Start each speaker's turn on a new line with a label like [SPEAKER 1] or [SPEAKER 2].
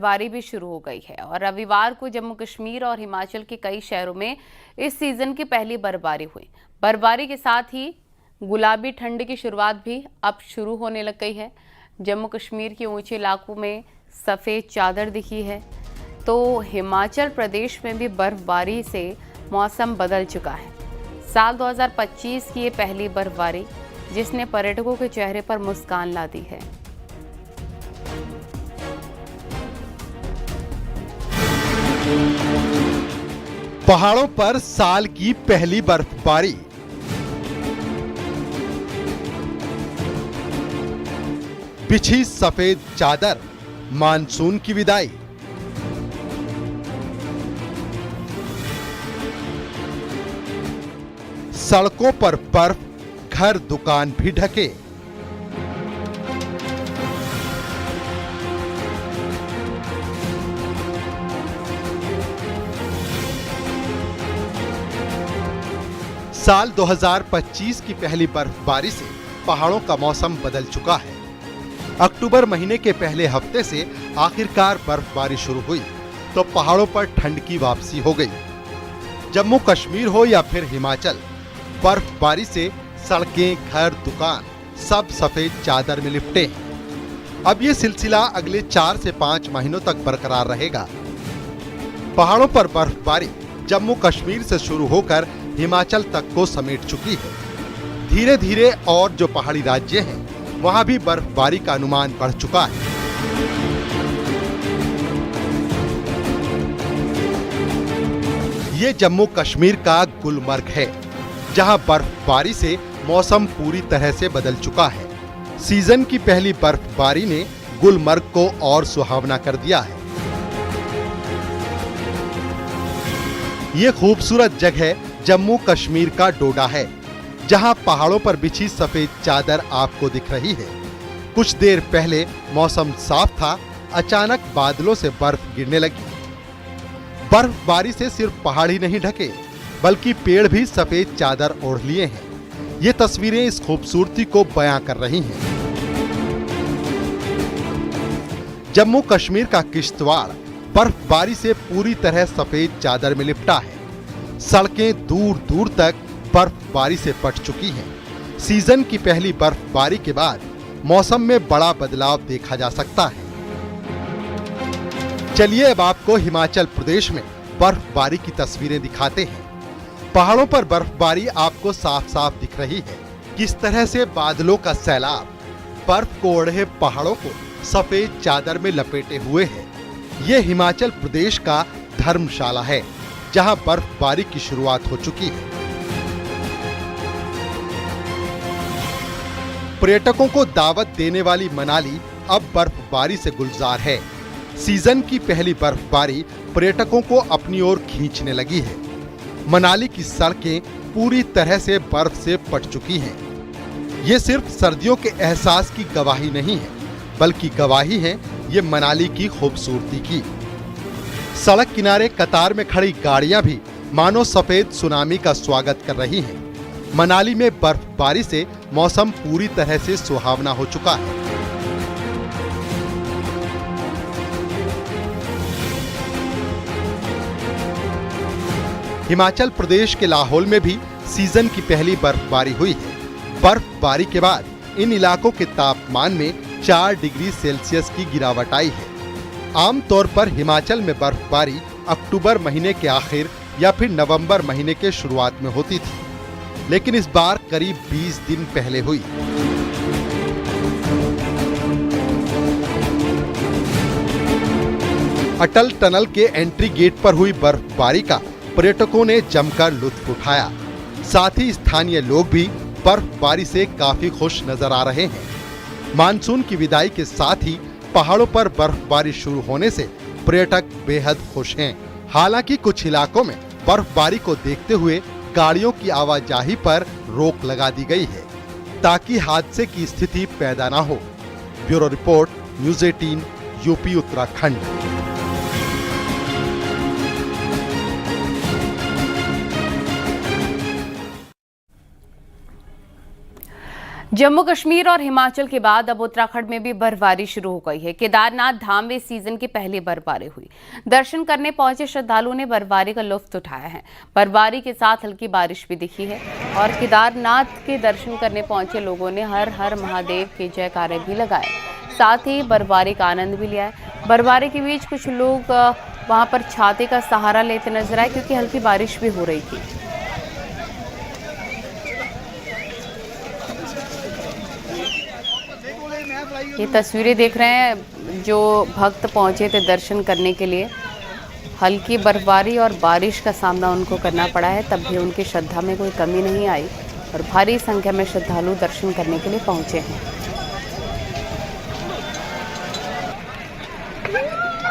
[SPEAKER 1] बर्फबारी भी शुरू हो गई है और रविवार को जम्मू कश्मीर और हिमाचल के कई शहरों में इस सीजन की पहली बर्फबारी हुई। बर्फबारी के साथ ही गुलाबी ठंड की शुरुआत भी अब शुरू होने लग गई है। जम्मू कश्मीर के ऊंचे इलाकों में सफ़ेद चादर दिखी है, तो हिमाचल प्रदेश में भी बर्फबारी से मौसम बदल चुका है। साल 2025 की ये पहली बर्फबारी जिसने पर्यटकों के चेहरे पर मुस्कान ला दी है।
[SPEAKER 2] पहाड़ों पर साल की पहली बर्फबारी। बिछी सफेद चादर, मानसून की विदाई। सड़कों पर बर्फ, घर दुकान भी ढके। साल 2025 की पहली बर्फबारी से पहाड़ों का मौसम बदल चुका है। अक्टूबर महीने के पहले हफ्ते से आखिरकार बर्फबारी शुरू हुई तो पहाड़ों पर ठंड की वापसी हो गई। जम्मू कश्मीर हो या फिर हिमाचल, बर्फबारी से सड़कें, घर, दुकान सब सफेद चादर में लिपटे हैं। अब ये सिलसिला अगले 4 से 5 महीनों तक बरकरार रहेगा। पहाड़ों पर बर्फबारी जम्मू कश्मीर से शुरू होकर हिमाचल तक को समेट चुकी है। धीरे धीरे और जो पहाड़ी राज्य हैं, वहां भी बर्फबारी का अनुमान बढ़ चुका है। ये जम्मू कश्मीर का गुलमर्ग है, जहां बर्फबारी से मौसम पूरी तरह से बदल चुका है। सीजन की पहली बर्फबारी ने गुलमर्ग को और सुहावना कर दिया है। ये खूबसूरत जगह जम्मू कश्मीर का डोडा है, जहां पहाड़ों पर बिछी सफेद चादर आपको दिख रही है। कुछ देर पहले मौसम साफ था, अचानक बादलों से बर्फ गिरने लगी। बर्फबारी से सिर्फ पहाड़ ही नहीं ढके, बल्कि पेड़ भी सफेद चादर ओढ़ लिए हैं। ये तस्वीरें इस खूबसूरती को बयां कर रही हैं। जम्मू कश्मीर का किश्तवाड़ बर्फबारी से पूरी तरह सफेद चादर में लिपटा है। सड़कें दूर दूर तक बर्फबारी से पट चुकी हैं। सीजन की पहली बर्फबारी के बाद मौसम में बड़ा बदलाव देखा जा सकता है। चलिए अब आपको हिमाचल प्रदेश में बर्फबारी की तस्वीरें दिखाते हैं। पहाड़ों पर बर्फबारी आपको साफ साफ दिख रही है। किस तरह से बादलों का सैलाब बर्फ को ओढ़े पहाड़ों को सफेद चादर में लपेटे हुए है। ये हिमाचल प्रदेश का धर्मशाला है, जहां बर्फबारी की शुरुआत हो चुकी है। पर्यटकों को दावत देने वाली मनाली अब बर्फबारी से गुलजार है। सीजन की पहली बर्फबारी पर्यटकों को अपनी ओर खींचने लगी है। मनाली की सड़कें पूरी तरह से बर्फ से पट चुकी हैं। ये सिर्फ सर्दियों के एहसास की गवाही नहीं है, बल्कि गवाही है ये मनाली की खूबसूरती की। सड़क किनारे कतार में खड़ी गाड़ियां भी मानो सफेद सुनामी का स्वागत कर रही हैं। मनाली में बर्फबारी से मौसम पूरी तरह से सुहावना हो चुका है। हिमाचल प्रदेश के लाहौल में भी सीजन की पहली बर्फबारी हुई है। बर्फबारी के बाद इन इलाकों के तापमान में 4 डिग्री सेल्सियस की गिरावट आई है। आमतौर पर हिमाचल में बर्फबारी अक्टूबर महीने के आखिर या फिर नवंबर महीने के शुरुआत में होती थी, लेकिन इस बार करीब 20 दिन पहले हुई। अटल टनल के एंट्री गेट पर हुई बर्फबारी का पर्यटकों ने जमकर लुत्फ उठाया। साथ ही स्थानीय लोग भी बर्फबारी से काफी खुश नजर आ रहे हैं। मानसून की विदाई के साथ ही पहाड़ों पर बर्फबारी शुरू होने से पर्यटक बेहद खुश हैं। हालांकि कुछ इलाकों में बर्फबारी को देखते हुए गाड़ियों की आवाजाही पर रोक लगा दी गई है, ताकि हादसे की स्थिति पैदा न हो। Bureau report, news 18, UP Uttarakhand.
[SPEAKER 1] Jammu Kashmir और हिमाचल के बाद अब उत्तराखंड में भी बर्फबारी शुरू हो गई है। केदारनाथ धाम में सीजन की पहली बर्फबारी हुई। दर्शन करने पहुंचे श्रद्धालुओं ने बर्फबारी का लुत्फ उठाया है। बर्फबारी के साथ हल्की बारिश भी दिखी है और केदारनाथ के दर्शन करने पहुंचे लोगों ने हर हर महादेव के जयकारे भी लगाए, साथ ही बर्फबारी का आनंद भी लिया है। बर्फबारी के बीच कुछ लोग वहां पर छाते का सहारा लेते नजर आए क्योंकि हल्की बारिश भी हो रही थी। ये तस्वीरें देख रहे हैं, जो भक्त पहुंचे थे दर्शन करने के लिए। हल्की बर्फबारी और बारिश का सामना उनको करना पड़ा है, तब भी उनकी श्रद्धा में कोई कमी नहीं आई और भारी संख्या में श्रद्धालु दर्शन करने के लिए पहुंचे हैं।